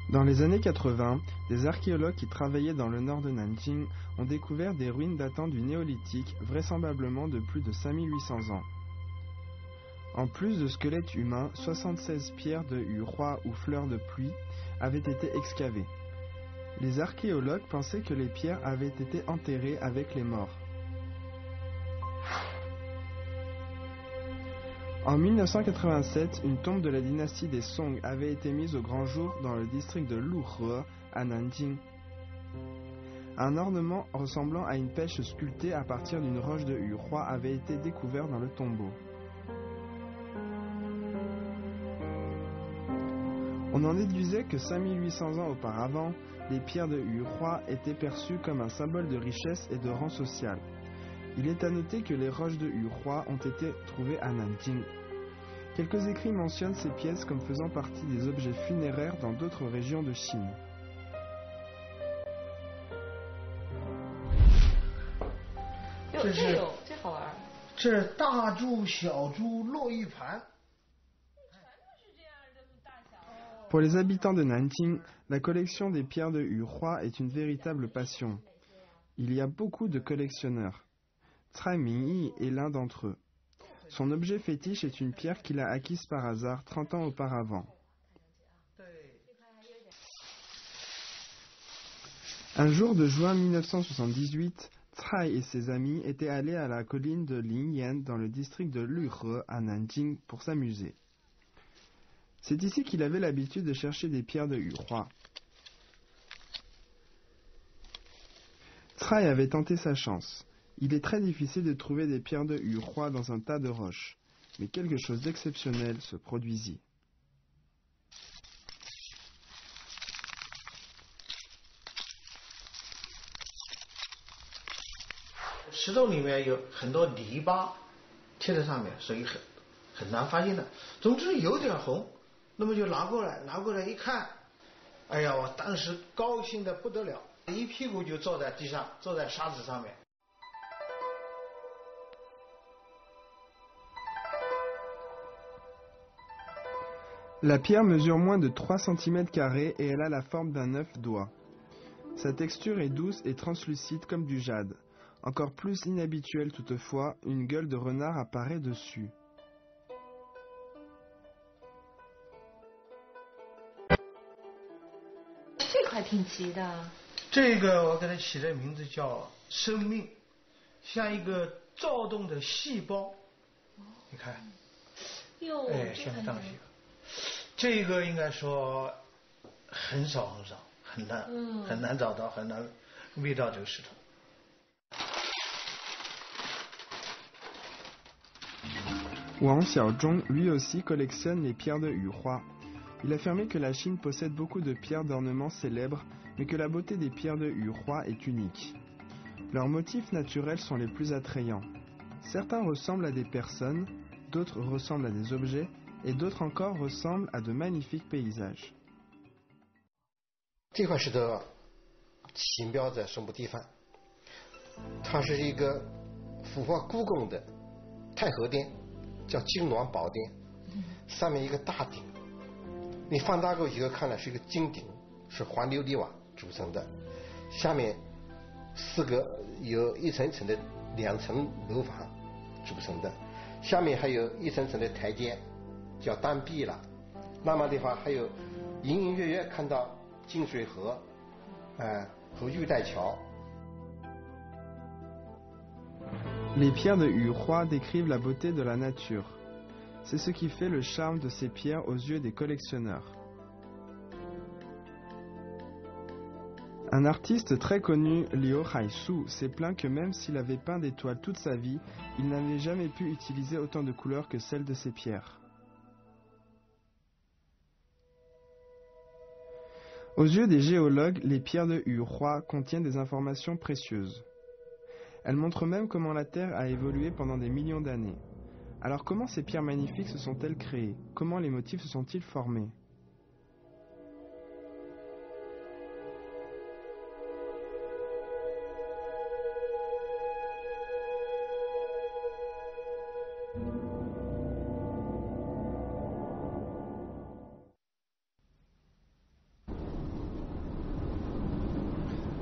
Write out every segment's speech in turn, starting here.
Dans les années 80, des archéologues qui travaillaient dans le nord de Nanjing ont découvert des ruines datant du néolithique, vraisemblablement de plus de 5800 ans. En plus de squelettes humains, 76 pierres de Yu-Hua ou fleurs de pluie avaient été excavées. Les archéologues pensaient que les pierres avaient été enterrées avec les morts. En 1987, une tombe de la dynastie des Song avait été mise au grand jour dans le district de Luhe, à Nanjing. Un ornement ressemblant à une pêche sculptée à partir d'une roche de Yu-Hua avait été découvert dans le tombeau. On en déduisait que 5800 ans auparavant, les pierres de Yu-Hua étaient perçues comme un symbole de richesse et de rang social. Il est à noter que les roches de Yu-Hua ont été trouvées à Nanjing. Quelques écrits mentionnent ces pièces comme faisant partie des objets funéraires dans d'autres régions de Chine. Pour les habitants de Nanjing, la collection des pierres de Yu-Hua est une véritable passion. Il y a beaucoup de collectionneurs. Cai Mingyi est l'un d'entre eux. Son objet fétiche est une pierre qu'il a acquise par hasard 30 ans auparavant. Un jour de juin 1978, Cai et ses amis étaient allés à la colline de Lingyan dans le district de Luhe à Nanjing pour s'amuser. C'est ici qu'il avait l'habitude de chercher des pierres de Yu-Hua. Cai avait tenté sa chance. Il est très difficile de trouver des pierres de Yu-Hua dans un tas de roches, mais quelque chose d'exceptionnel se produisit. La pierre mesure moins de 3 cm² et elle a la forme d'un œuf d'oie. Sa texture est douce et translucide comme du jade. Encore plus inhabituel toutefois, une gueule de renard apparaît dessus. Wang Xiaozhong lui aussi collectionne les pierres de Yu-Hua. Il affirmait que la Chine possède beaucoup de pierres d'ornement célèbres, mais que la beauté des pierres de Yu-Hua est unique. Leurs motifs naturels sont les plus attrayants. Certains ressemblent à des personnes, d'autres ressemblent à des objets, et d'autres encore ressemblent à de magnifiques paysages. 这块石头起标在什么地方？它是一个符合故宫的太和殿，叫金銮宝殿，上面一个大鼎，你放大过以后看了是一个金鼎，是黄琉璃瓦组成的，下面4个有一层层的2层楼房组成的，下面还有一层层的台阶，叫单壁了。那么的话还有隐隐约约看到金水河，和玉带桥。 Les pierres de Yu-Hua décrivent la beauté de la nature. C'est ce qui fait le charme de ces pierres aux yeux des collectionneurs. Un artiste très connu, Liu Haisu, s'est plaint que même s'il avait peint des toiles toute sa vie, il n'avait jamais pu utiliser autant de couleurs que celles de ces pierres. Aux yeux des géologues, les pierres de Yu-Hua contiennent des informations précieuses. Elles montrent même comment la Terre a évolué pendant des millions d'années. Alors comment ces pierres magnifiques se sont-elles créées? Comment les motifs se sont-ils formés?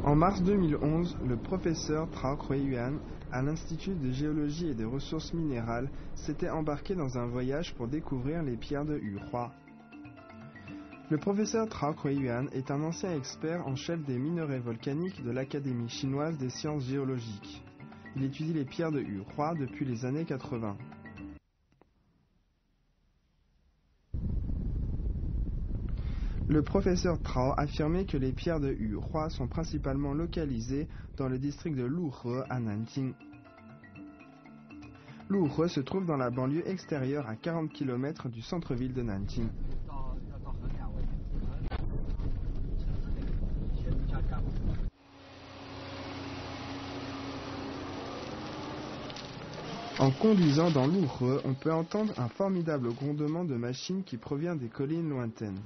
En mars 2011, le professeur Trao Kuei-yuan à l'Institut de géologie et des ressources minérales s'était embarqué dans un voyage pour découvrir les pierres de Yuhua. Le professeur Trao Kuei-yuan est un ancien expert en chef des minerais volcaniques de l'Académie chinoise des sciences géologiques. Il étudie les pierres de Yuhua depuis les années 80. Le professeur Trao affirmait que les pierres de Yuhua sont principalement localisées dans le district de Luhe à Nanjing. Luhe se trouve dans la banlieue extérieure à 40 km du centre-ville de Nanjing. En conduisant dans Luhe, on peut entendre un formidable grondement de machines qui provient des collines lointaines.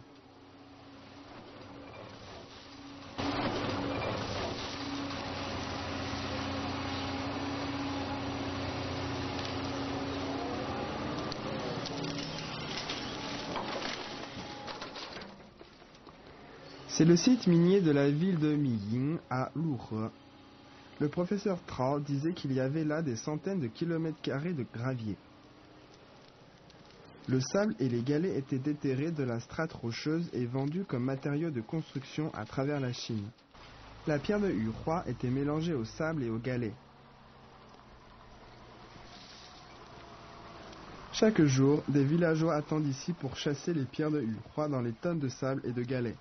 C'est le site minier de la ville de Miying à Luhe. Le professeur Trao disait qu'il y avait là des centaines de kilomètres carrés de gravier. Le sable et les galets étaient déterrés de la strate rocheuse et vendus comme matériaux de construction à travers la Chine. La pierre de Yuhua était mélangée au sable et aux galets. Chaque jour, des villageois attendent ici pour chasser les pierres de Yuhua dans les tonnes de sable et de galets.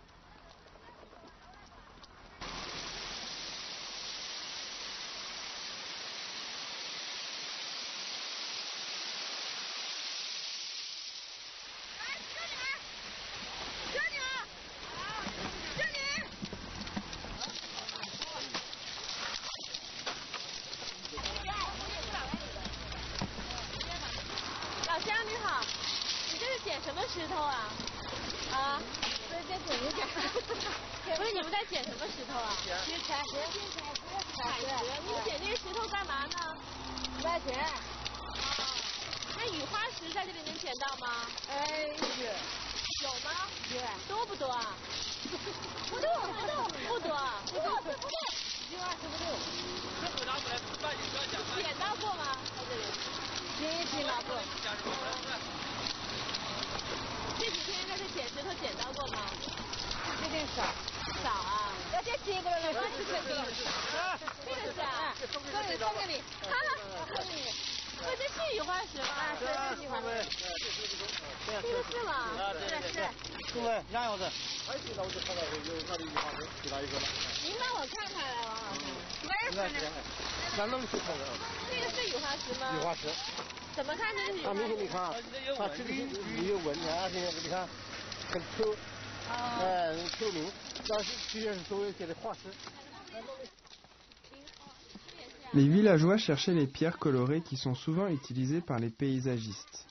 Les villageois cherchaient les pierres colorées qui sont souvent utilisées par les paysagistes.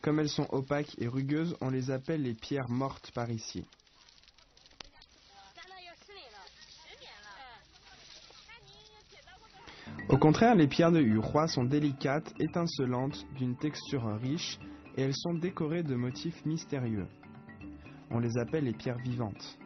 Comme elles sont opaques et rugueuses, on les appelle les pierres mortes par ici. Au contraire, les pierres de Yuhua sont délicates, étincelantes, d'une texture riche, et elles sont décorées de motifs mystérieux. On les appelle les pierres vivantes.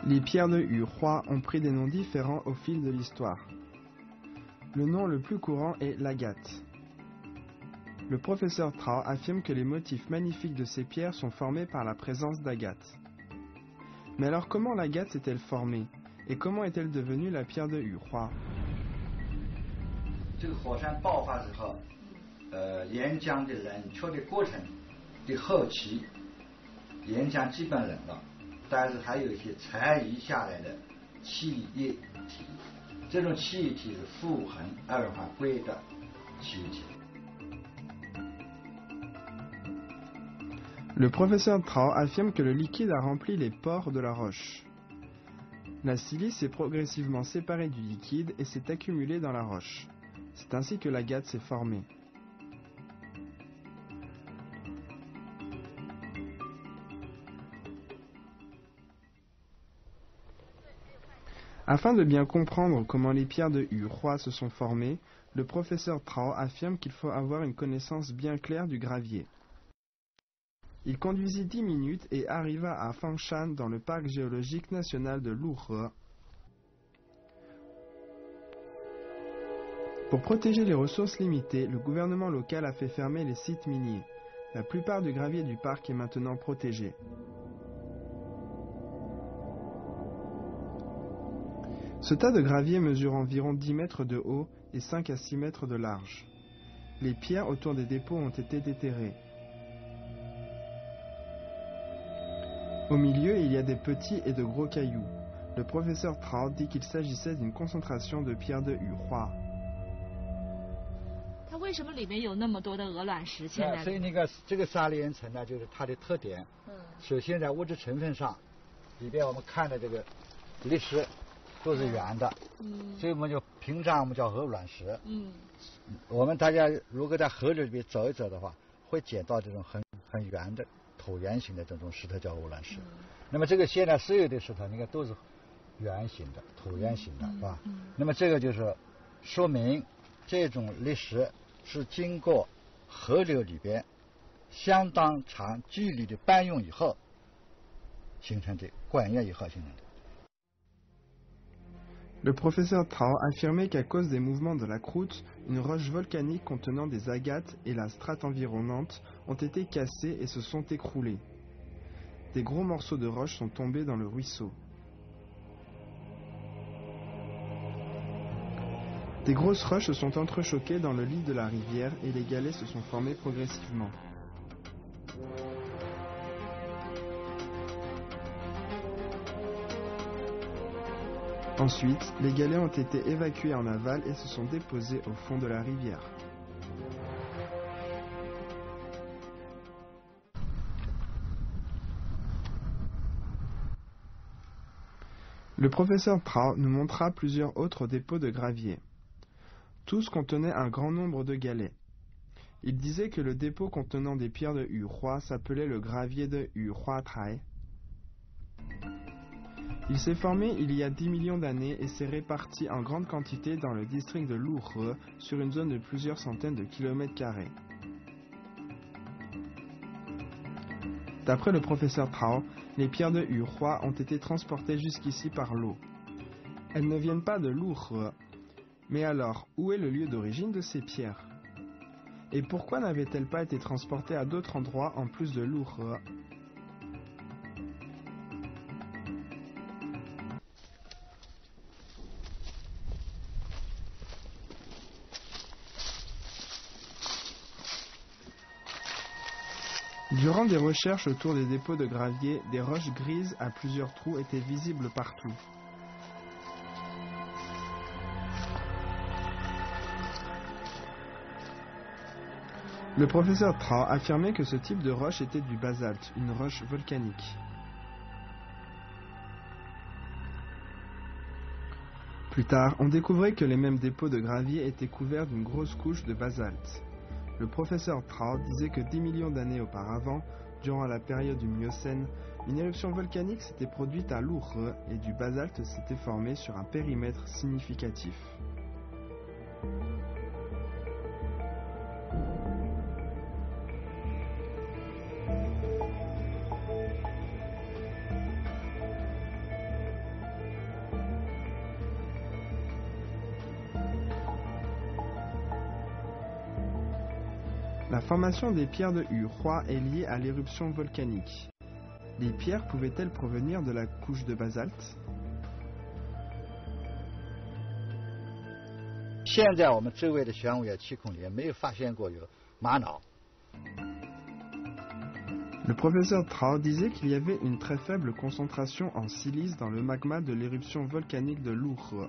Les pierres de Yuhua ont pris des noms différents au fil de l'histoire. Le nom le plus courant est l'agate. Le professeur Trao affirme que les motifs magnifiques de ces pierres sont formés par la présence d'agate. Mais alors comment l'agate s'est-elle formée et comment est-elle devenue la pierre de Yuhua? 这个火山爆发之后，岩浆的冷却的过程的后期，岩浆基本冷了，但是还有一些残余下来的气液体，这种气液体是富含二氧化硅的气液体。Le professeur Trau affirme que le liquide a rempli les pores de la roche. La silice s'est progressivement séparée du liquide et s'est accumulée dans la roche. C'est ainsi que l'agate s'est formée. Afin de bien comprendre comment les pierres de Hu-Roi se sont formées, le professeur Trau affirme qu'il faut avoir une connaissance bien claire du gravier. Il conduisit 10 minutes et arriva à Fangshan dans le parc géologique national de Luhe. Pour protéger les ressources limitées, le gouvernement local a fait fermer les sites miniers. La plupart du gravier du parc est maintenant protégé. Ce tas de gravier mesure environ 10 mètres de haut et 5 à 6 mètres de large. Les pierres autour des dépôts ont été déterrées. Au milieu, il y a des petits et de gros cailloux. Le professeur Trau dit qu'il s'agissait d'une concentration de pierres de Hu-Roi. 它为什么里面有那么多的鹅卵石？现在所以这个砂砾岩层呢，就是它的特点。首先在物质成分上，里边我们看的这个砾石都是圆的，所以我们就平常我们叫鹅卵石。我们大家如果在河里边走一走的话，会捡到这种很圆的椭圆形的这种石头叫鹅卵石。那么这个现在所有的石头，你看都是圆形的、椭圆形的，是吧？那么这个就是说明这种砾石是经过河流里边相当长距离的搬运以后形成的，灌液以后形成的。Le professeur Trau affirmait qu'à cause des mouvements de la croûte, une roche volcanique contenant des agates et la strate environnante ont été cassées et se sont écroulées. Des gros morceaux de roche sont tombés dans le ruisseau. Des grosses roches se sont entrechoquées dans le lit de la rivière et les galets se sont formés progressivement. Ensuite, les galets ont été évacués en aval et se sont déposés au fond de la rivière. Le professeur Trau nous montra plusieurs autres dépôts de gravier. Tous contenaient un grand nombre de galets. Il disait que le dépôt contenant des pierres de Hu-Roi s'appelait le gravier de Hu-Roi-Trai. Il s'est formé il y a 10 millions d'années et s'est réparti en grande quantité dans le district de Luhe sur une zone de plusieurs centaines de kilomètres carrés. D'après le professeur Trau, les pierres de Hu-Roi ont été transportées jusqu'ici par l'eau. Elles ne viennent pas de Luhe. Mais alors, où est le lieu d'origine de ces pierres? Et pourquoi n'avaient-elles pas été transportées à d'autres endroits en plus de Luhe? Durant des recherches autour des dépôts de gravier, des roches grises à plusieurs trous étaient visibles partout. Le professeur Trau affirmait que ce type de roche était du basalte, une roche volcanique. Plus tard, on découvrait que les mêmes dépôts de gravier étaient couverts d'une grosse couche de basalte. Le professeur Trau disait que 10 millions d'années auparavant, durant la période du Miocène, une éruption volcanique s'était produite à Luhe et du basalte s'était formé sur un périmètre significatif. La formation des pierres de Hu-Roi est liée à l'éruption volcanique. Les pierres pouvaient-elles provenir de la couche de basalte? 现在我们周围的玄武岩气孔里面没有发现过有玛瑙。Le professeur Trau disait qu'il y avait une très faible concentration en silice dans le magma de l'éruption volcanique de Luhe.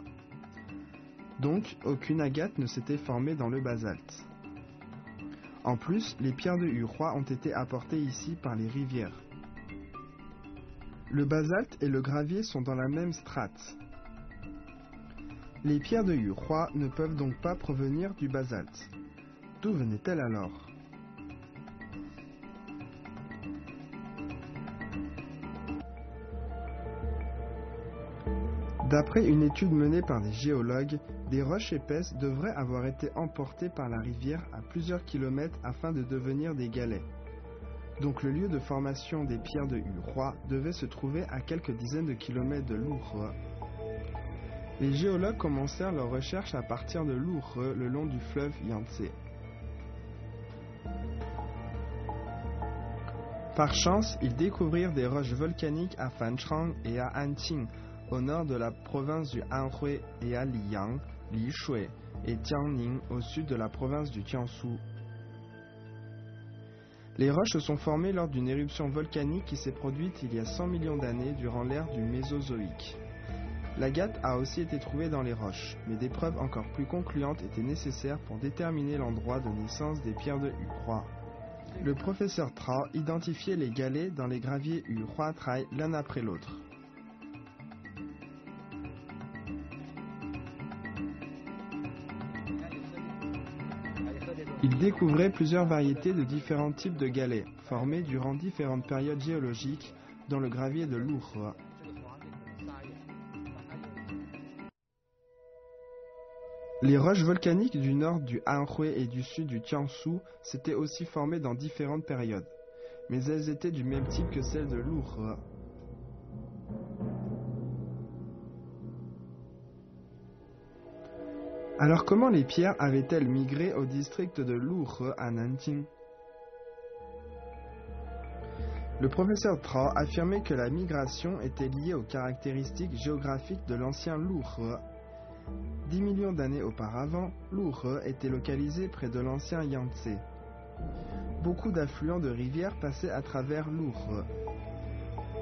Donc, aucune agate ne s'était formée dans le basalte. En plus, les pierres de Hu-Roi ont été apportées ici par les rivières. Le basalte et le gravier sont dans la même strate. Les pierres de Hu-Roi ne peuvent donc pas provenir du basalte. D'où venaient-elles alors ? D'après une étude menée par des géologues, des roches épaisses devraient avoir été emportées par la rivière à plusieurs kilomètres afin de devenir des galets. Donc le lieu de formation des pierres de Hu-Roi devait se trouver à quelques dizaines de kilomètres de Luhe. Les géologues commencèrent leurs recherches à partir de Luhe le long du fleuve Yangtze. Par chance, ils découvrirent des roches volcaniques à Fanchang et à Anqing, au nord de la province du Anhui, et à Liyang, Lishui et Jiangning, au sud de la province du Jiangsu. Les roches se sont formées lors d'une éruption volcanique qui s'est produite il y a 100 millions d'années durant l'ère du Mésozoïque. L'agate a aussi été trouvée dans les roches, mais des preuves encore plus concluantes étaient nécessaires pour déterminer l'endroit de naissance des pierres de Hu-Roi. Le professeur Trau identifiait les galets dans les graviers Hu-Roi Trai l'un après l'autre. Il découvrait plusieurs variétés de différents types de galets, formés durant différentes périodes géologiques dans le gravier de Luhe. Les roches volcaniques du nord du Anhui et du sud du Jiangsu s'étaient aussi formées dans différentes périodes, mais elles étaient du même type que celles de Luhe. Alors comment les pierres avaient-elles migré au district de Luhe à Nanjing ? Le professeur Trau affirmait que la migration était liée aux caractéristiques géographiques de l'ancien Luhe. 10 millions d'années auparavant, Luhe était localisé près de l'ancien Yangtze. Beaucoup d'affluents de rivières passaient à travers Luhe.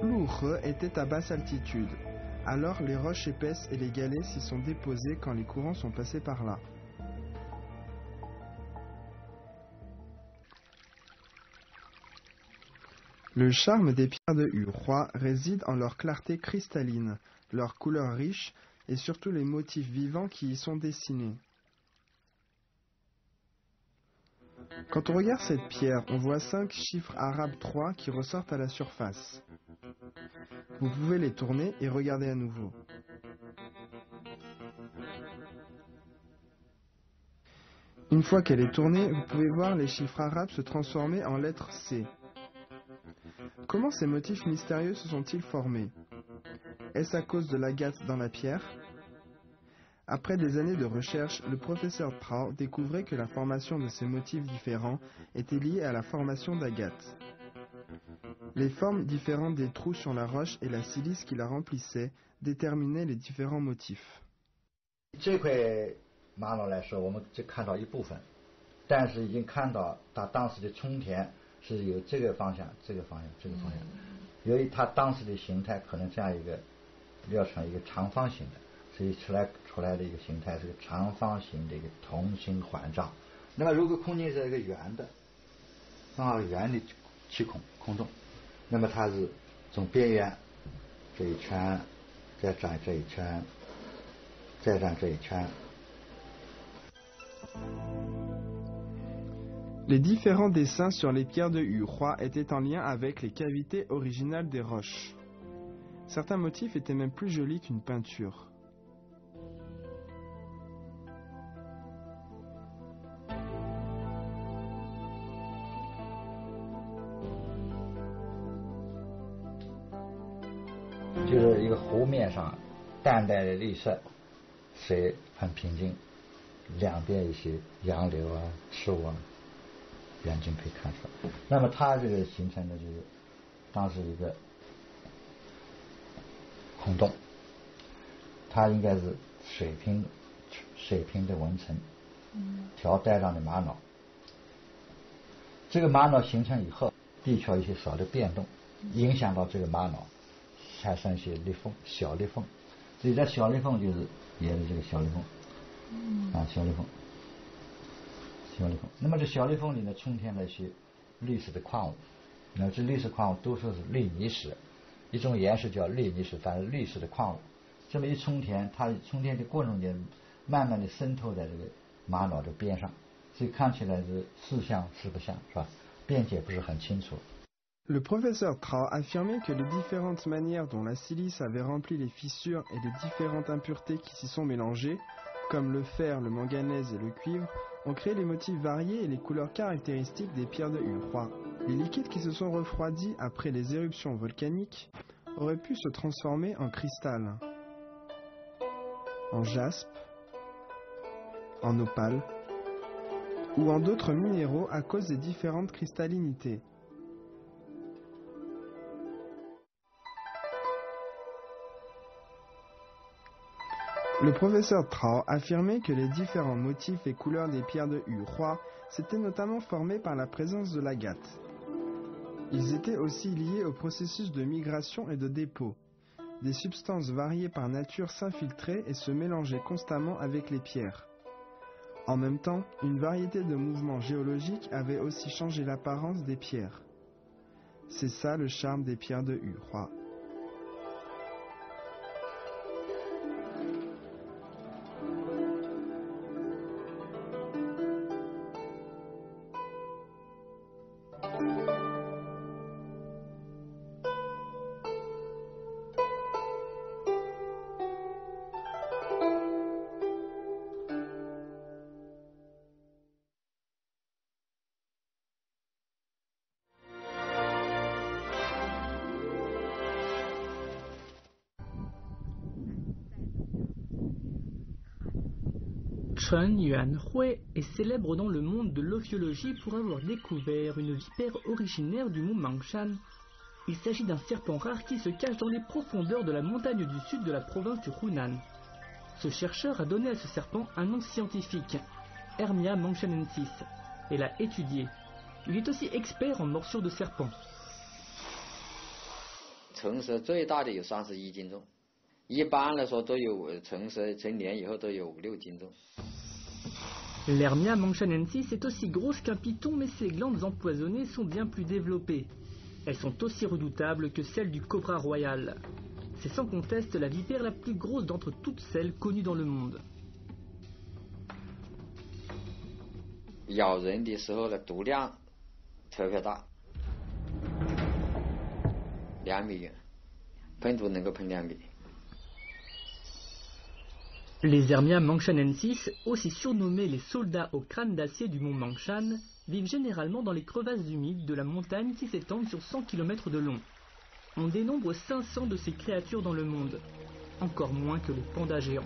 Luhe était à basse altitude. Alors les roches épaisses et les galets s'y sont déposés quand les courants sont passés par là. Le charme des pierres de Hu-Roi réside en leur clarté cristalline, leur couleur riche et surtout les motifs vivants qui y sont dessinés. Quand on regarde cette pierre, on voit 5 chiffres arabes 3 qui ressortent à la surface. Vous pouvez les tourner et regarder à nouveau. Une fois qu'elle est tournée, vous pouvez voir les chiffres arabes se transformer en lettre C. Comment ces motifs mystérieux se sont-ils formés ? Est-ce à cause de l'agate dans la pierre ? Après des années de recherche, le professeur Trau découvrait que la formation de ces motifs différents était liée à la formation d'agate. Les formes différentes des trous sur la roche et la silice qui la remplissait déterminaient les différents motifs. 这块玛瑙来说，我们只看到一部分，但是已经看到它当时的冲田是有这个方向、这个方向、这个方向。由于它当时的形态可能这样一个料成一个长方形的，所以出来的一个形态是个长方形的一个同心环状。那么如果空间是一个圆的，刚好圆的气孔空洞，那么它是从边缘这一圈，再转这一圈，再转这一圈。 Les différents dessins sur les pierres de Hu-Roi étaient en lien avec les cavités originales des roches. Certains motifs étaient même plus jolis qu'une peinture. C'est一个湖面上淡淡的绿色，水很平静，两边一些杨柳啊、树啊。 远近可以看出来，那么它这个形成的就是当时一个空洞，它应该是水平的纹层，条带状的玛瑙。这个玛瑙形成以后，地壳一些小的变动，影响到这个玛瑙，产生一些裂缝，小裂缝。所以这小裂缝就是也是这个小裂缝，小裂缝。那么这小裂缝里呢，充填了一些绿色的矿物，那这绿色矿物都说是绿泥石，一种岩石叫绿泥石，反正绿色的矿物。这么一充填，它充填的过程中慢慢的渗透在这个玛瑙的边上，所以看起来是似像似不像，是吧？辨解不是很清楚。Le professeur Trau affirmait que les différentes manières dont la silice avait rempli les fissures et les différentes impuretés qui s'y sont mélangées, comme le fer, le manganèse et le cuivre, ont créé les motifs variés et les couleurs caractéristiques des pierres de Urhua. Les liquides qui se sont refroidis après les éruptions volcaniques auraient pu se transformer en cristal, en jaspe, en opale ou en d'autres minéraux à cause des différentes cristallinités. Le professeur Trau affirmait que les différents motifs et couleurs des pierres de Urhua s'étaient notamment formés par la présence de l'agate. Ils étaient aussi liés au processus de migration et de dépôt. Des substances variées par nature s'infiltraient et se mélangeaient constamment avec les pierres. En même temps, une variété de mouvements géologiques avait aussi changé l'apparence des pierres. C'est ça le charme des pierres de Urhua. Chen Yuanhui est célèbre dans le monde de l'ophiologie pour avoir découvert une vipère originaire du mont Mangshan. Il s'agit d'un serpent rare qui se cache dans les profondeurs de la montagne du sud de la province du Hunan. Ce chercheur a donné à ce serpent un nom scientifique, Hermia mangshanensis, et l'a étudié. Il est aussi expert en morsures de serpent. 成蛇最大的有31斤重，一般来说都有成蛇成年以后都有5-6斤重。 L'Hermia mangshanensis est aussi grosse qu'un python, mais ses glandes empoisonnées sont bien plus développées. Elles sont aussi redoutables que celles du cobra royal. C'est sans conteste la vipère la plus grosse d'entre toutes celles connues dans le monde. 咬人的时候呢，毒量特别大，2米远，喷毒能够喷2米。 Les Hermia mangshanensis, aussi surnommés les soldats au crâne d'acier du mont Mangshan, vivent généralement dans les crevasses humides de la montagne qui s'étendent sur 100 km de long. On dénombre 500 de ces créatures dans le monde, encore moins que les pandas géants.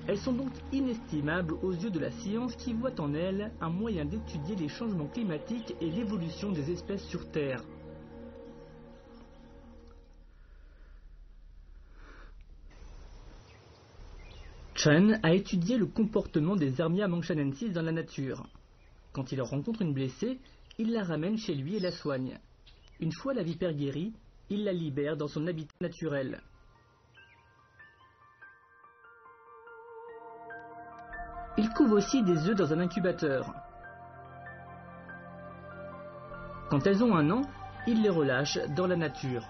Elles sont donc inestimables aux yeux de la science qui voit en elles un moyen d'étudier les changements climatiques et l'évolution des espèces sur Terre. Chen a étudié le comportement des Hermia mangshanensis dans la nature. Quand il rencontre une blessée, il la ramène chez lui et la soigne. Une fois la vipère guérie, il la libère dans son habitat naturel. Il couve aussi des œufs dans un incubateur. Quand elles ont 1 an, il les relâche dans la nature.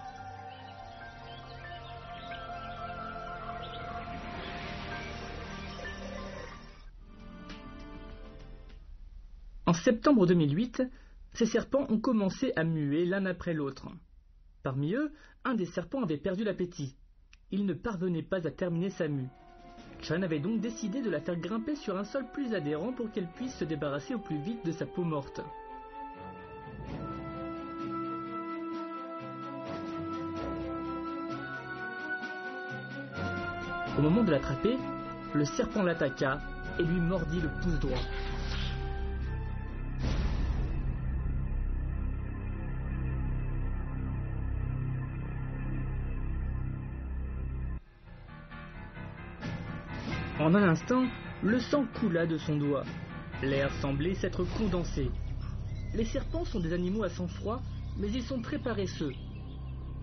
En septembre 2008, ces serpents ont commencé à muer l'un après l'autre. Parmi eux, un des serpents avait perdu l'appétit. Il ne parvenait pas à terminer sa mue. Chen avait donc décidé de la faire grimper sur un sol plus adhérent pour qu'elle puisse se débarrasser au plus vite de sa peau morte. Au moment de l'attraper, le serpent l'attaqua et lui mordit le pouce droit. En un instant, le sang coula de son doigt. L'air semblait s'être condensé. Les serpents sont des animaux à sang froid, mais ils sont très paresseux.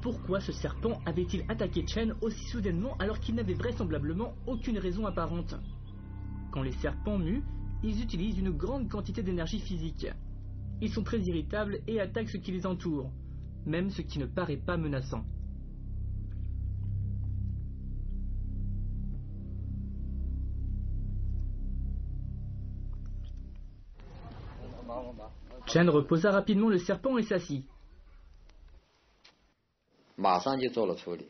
Pourquoi ce serpent avait-il attaqué Chen aussi soudainement alors qu'il n'avait vraisemblablement aucune raison apparente? Quand les serpents muent, ils utilisent une grande quantité d'énergie physique. Ils sont très irritables et attaquent ce qui les entoure, même ce qui ne paraît pas menaçant. Chen reposa rapidement le serpent et s'assit. 马上就做了处理，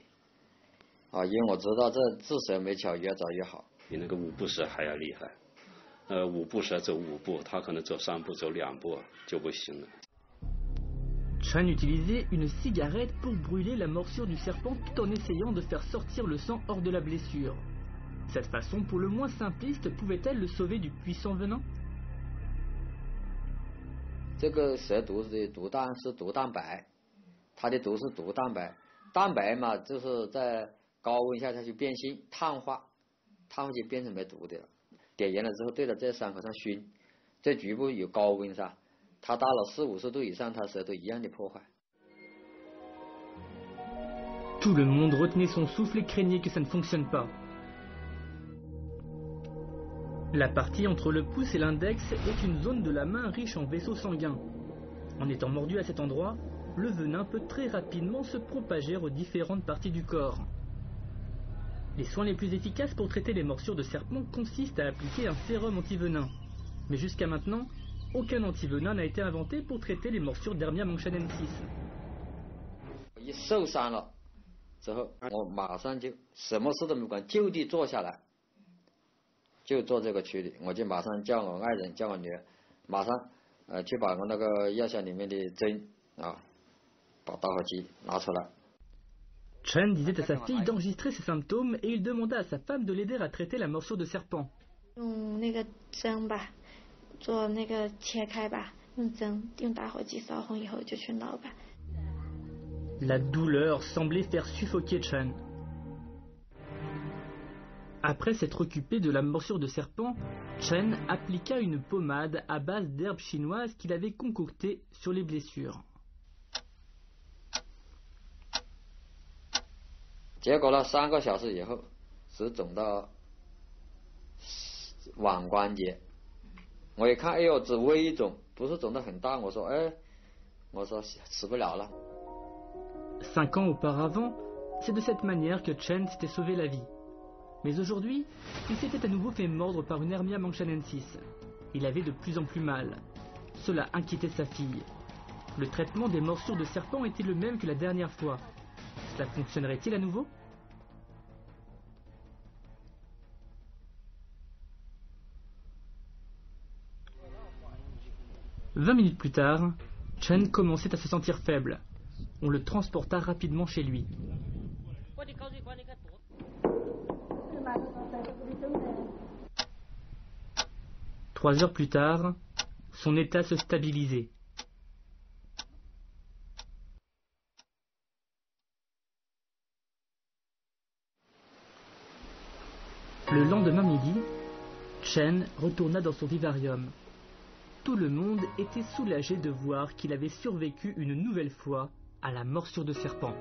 因为我知道这治蛇没巧越早越好。比那个五步蛇还要厉害，五步蛇走5步，它可能走3步、走2步就不行了。 Chen utilisait une cigarette pour brûler la morsure du serpent tout en essayant de faire sortir le sang hors de la blessure. Cette façon, pour le moins simpliste, pouvait-elle le sauver du puissant venin? 这个蛇毒的毒蛋是毒蛋白，它的毒是毒蛋白，蛋白嘛就是在高温下它就变性碳化就变成没毒的了。点燃了之后对着这伤口上熏，这局部有高温噻，它到了40-50度以上，它蛇都一样的破坏。 Tout le monde retenait son souffle et craignait que ça ne fonctionne pas. La partie entre le pouce et l'index est une zone de la main riche en vaisseaux sanguins. En étant mordu à cet endroit, le venin peut très rapidement se propager aux différentes parties du corps. Les soins les plus efficaces pour traiter les morsures de serpent consistent à appliquer un sérum antivenin. Mais jusqu'à maintenant, aucun antivenin n'a été inventé pour traiter les morsures d'Hermia monchanensis. 一受伤了之后，我马上就什么事都没管，就地坐下来，就做这个处理。我就马上叫我爱人，叫我女儿，马上去把我那个药箱里面的针把打火机拿出来。 Chen disait à sa fille d'enregistrer ses symptômes et il demanda à sa femme de l'aider à traiter la morsure de serpent. 用那个针吧，做那个切开吧，用针用打火机烧红以后就去挠吧。 La douleur semblait faire suffoquer Chen. Après s'être occupé de la morsure de serpent, Chen appliqua une pommade à base d'herbes chinoises qu'il avait concoctée sur les blessures. 结果呢，3个小时以后，只肿到腕关节。我一看，哎呦，只微肿，不是肿得很大。我说死不了了。 5 ans auparavant, c'est de cette manière que Chen s'était sauvé la vie. Mais aujourd'hui, il s'était à nouveau fait mordre par une Hermia monchanensis. Il avait de plus en plus mal. Cela inquiétait sa fille. Le traitement des morsures de serpent était le même que la dernière fois. Cela fonctionnerait-il à nouveau? « 20 minutes plus tard, Chen commençait à se sentir faible. On le transporta rapidement chez lui. 3 heures plus tard, son état se stabilisait. Le lendemain midi, Chen retourna dans son vivarium. Tout le monde était soulagé de voir qu'il avait survécu une nouvelle fois à la morsure de serpent.